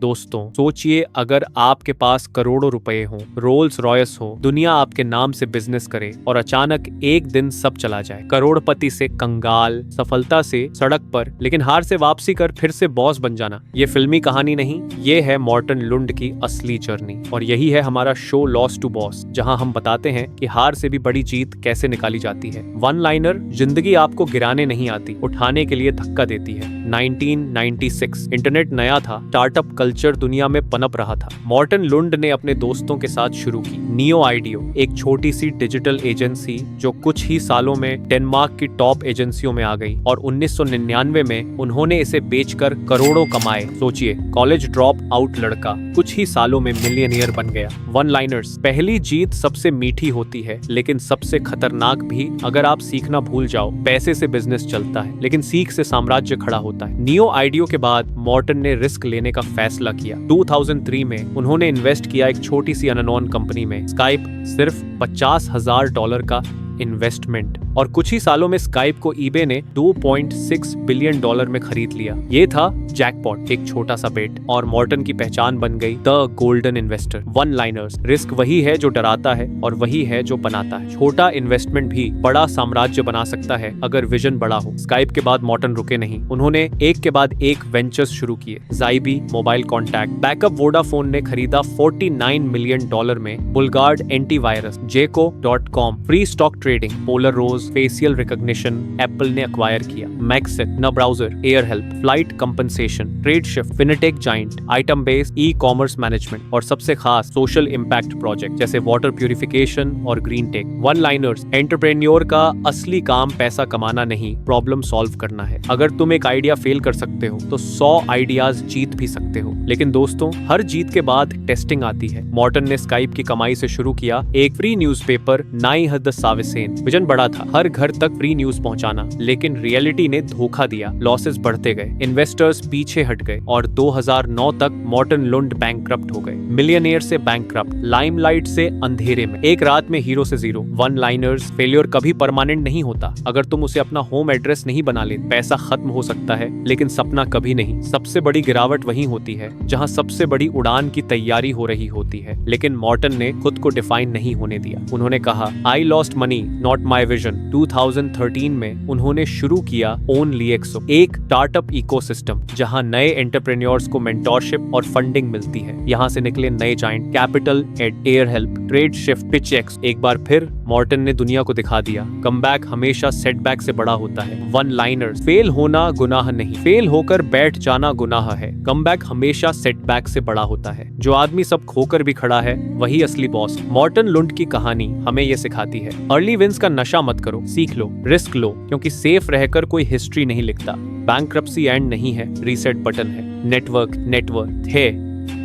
दोस्तों सोचिए, अगर आपके पास करोड़ों रुपए हो, रोल्स रॉयस हो, दुनिया आपके नाम से बिजनेस करे और अचानक एक दिन सब चला जाए। करोड़पति से कंगाल, सफलता से सड़क पर, लेकिन हार से वापसी कर फिर से बॉस बन जाना। ये फिल्मी कहानी नहीं, ये है मॉर्टन लुंड की असली जर्नी। और यही है हमारा शो लॉस टू बॉस, जहां हम बताते हैं कि हार से भी बड़ी जीत कैसे निकाली जाती है। वन लाइनर, जिंदगी आपको गिराने नहीं आती, उठाने के लिए धक्का देती है। 1996 इंटरनेट नया था, स्टार्टअप कल्चर दुनिया में पनप रहा था। मॉर्टन लुंड ने अपने दोस्तों के साथ शुरू की नियो आइडियो, एक छोटी सी डिजिटल एजेंसी जो कुछ ही सालों में डेनमार्क की टॉप एजेंसियों में आ गई और 1999 में उन्होंने इसे बेचकर करोड़ों कमाए। सोचिए, कॉलेज ड्रॉप आउट लड़का कुछ ही सालों में मिलियनियर बन गया। वन लाइनर्स, पहली जीत सबसे मीठी होती है लेकिन सबसे खतरनाक भी। अगर आप सीखना भूल जाओ, पैसे से बिजनेस चलता है लेकिन सीख से साम्राज्य खड़ा होता है। नियो आइडियो के बाद मॉर्टन ने रिस्क लेने का फैसला किया। 2003 में उन्होंने इन्वेस्ट किया एक छोटी सी अननोन कंपनी में, स्काइप। सिर्फ $50,000 का इन्वेस्टमेंट और कुछ ही सालों में स्काइप को ईबे ने $2.6 बिलियन में खरीद लिया। ये था जैकपॉट, एक छोटा सा बेट, और मॉर्टन की पहचान बन गई the golden investor. One liners, risk वही है जो डराता है और वही है जो बनाता है। छोटा इन्वेस्टमेंट भी बड़ा साम्राज्य बना सकता है अगर विजन बड़ा हो। स्काइप के बाद मॉर्टन रुके नहीं, उन्होंने एक के बाद एक वेंचर्स शुरू किए। ज़ाइबी मोबाइल कॉन्टैक्ट, बैकअप वोडाफोन ने खरीदा $49 मिलियन में। बुलगार्ड एंटीवायरस, जेको.com, free stock trading, Polar Rose facial recognition Apple ने एक्वायर किया। मैक्सेट न browser, Air Help, flight compensation, Trade Shift, fintech giant, item based e commerce management और सबसे खास सोशल इम्पैक्ट प्रोजेक्ट जैसे वाटर प्यूरिफिकेशन और green tech. One liners, entrepreneur का असली काम पैसा कमाना नहीं, प्रॉब्लम सॉल्व करना है। अगर तुम एक आइडिया फेल कर सकते हो तो 100 आइडियाज जीत भी सकते हो। लेकिन दोस्तों, हर जीत के बाद टेस्टिंग आती है। मॉर्टन ने स्काइप की कमाई से शुरू किया एक फ्री न्यूज़पेपर, नाई हद साविसेन। विजन बड़ा था, हर घर तक फ्री न्यूज पहुंचाना, लेकिन रियलिटी ने धोखा दिया। लॉसेस बढ़ते गए, इन्वेस्टर्स पीछे हट गए और 2009 तक मॉर्टन लुंड बैंकक्रप्ट हो गए। मिलियनियर से बैंकक्रप्ट, लाइमलाइट से अंधेरे में, एक रात में हीरो से जीरो। वन लाइनर्स, फेलियर कभी परमानेंट नहीं होता। अगर तुम उसे अपना होम एड्रेस नहीं बना ले, पैसा खत्म हो सकता है लेकिन सपना कभी नहीं। सबसे बड़ी गिरावट वहीं होती है जहां सबसे बड़ी उड़ान की तैयारी हो रही होती है। लेकिन मॉर्टन ने खुद को डिफाइन नहीं होने दिया। उन्होंने कहा, I lost money not my vision. 2013 में उन्होंने शुरू किया OnlyXO, एक स्टार्टअप इकोसिस्टम जहां नए एंटरप्रेन्योर्स को मेंटोरशिप और फंडिंग मिलती है। यहां से निकले नए जायंट, कैपिटल एड, Air Help, Trade Shift, PitchX. एक बार फिर मॉर्टन ने दुनिया को दिखा दिया, कमबैक हमेशा सेटबैक से बड़ा होता है। वन लाइनर्स, फेल होना गुनाह नहीं, फेल होकर बैठ जाना गुनाह है। कमबैक हमेशा सेटबैक से बड़ा होता है। जो आदमी सब खोकर भी खड़ा है वही असली बॉस। मॉर्टन लुंड की कहानी हमें ये सिखाती है, अर्ली विंस का नशा मत करो, सीख लो, रिस्क लो, क्योंकि सेफ रहकर कोई हिस्ट्री नहीं लिखता। बैंकरप्सी एंड नहीं है, रीसेट बटन है। नेटवर्क है।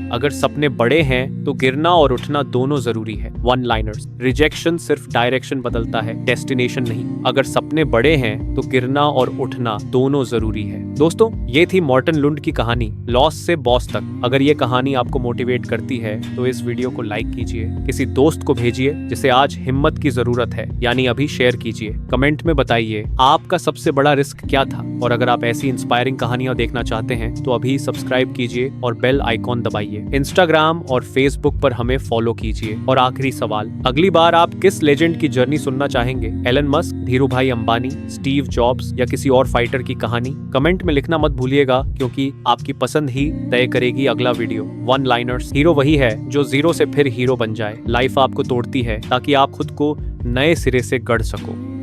अगर सपने बड़े हैं तो गिरना और उठना दोनों जरूरी है। वन लाइनर्स, रिजेक्शन सिर्फ डायरेक्शन बदलता है, डेस्टिनेशन नहीं। अगर सपने बड़े हैं तो गिरना और उठना दोनों जरूरी है। दोस्तों, ये थी मॉर्टन लुंड की कहानी, लॉस से बॉस तक। अगर ये कहानी आपको मोटिवेट करती है तो इस वीडियो को लाइक कीजिए, किसी दोस्त को भेजिए जिसे आज हिम्मत की जरूरत है, यानी अभी शेयर कीजिए। कमेंट में बताइए आपका सबसे बड़ा रिस्क क्या था। और अगर आप ऐसी इंस्पायरिंग कहानियां देखना चाहते हैं तो अभी सब्सक्राइब कीजिए और बेल आइकॉन दबाइए। इंस्टाग्राम और फेसबुक पर हमें फॉलो कीजिए। और आखिरी सवाल, अगली बार आप किस लेजेंड की जर्नी सुनना चाहेंगे? Elon Musk, Dhirubhai Ambani, Steve Jobs या किसी और फाइटर की कहानी? कमेंट में लिखना मत भूलिएगा, क्योंकि आपकी पसंद ही तय करेगी अगला वीडियो। वन लाइनर्स, हीरो वही है जो जीरो से फिर हीरो बन जाए। लाइफ आपको तोड़ती है ताकि आप खुद को नए सिरे से गढ़ सको।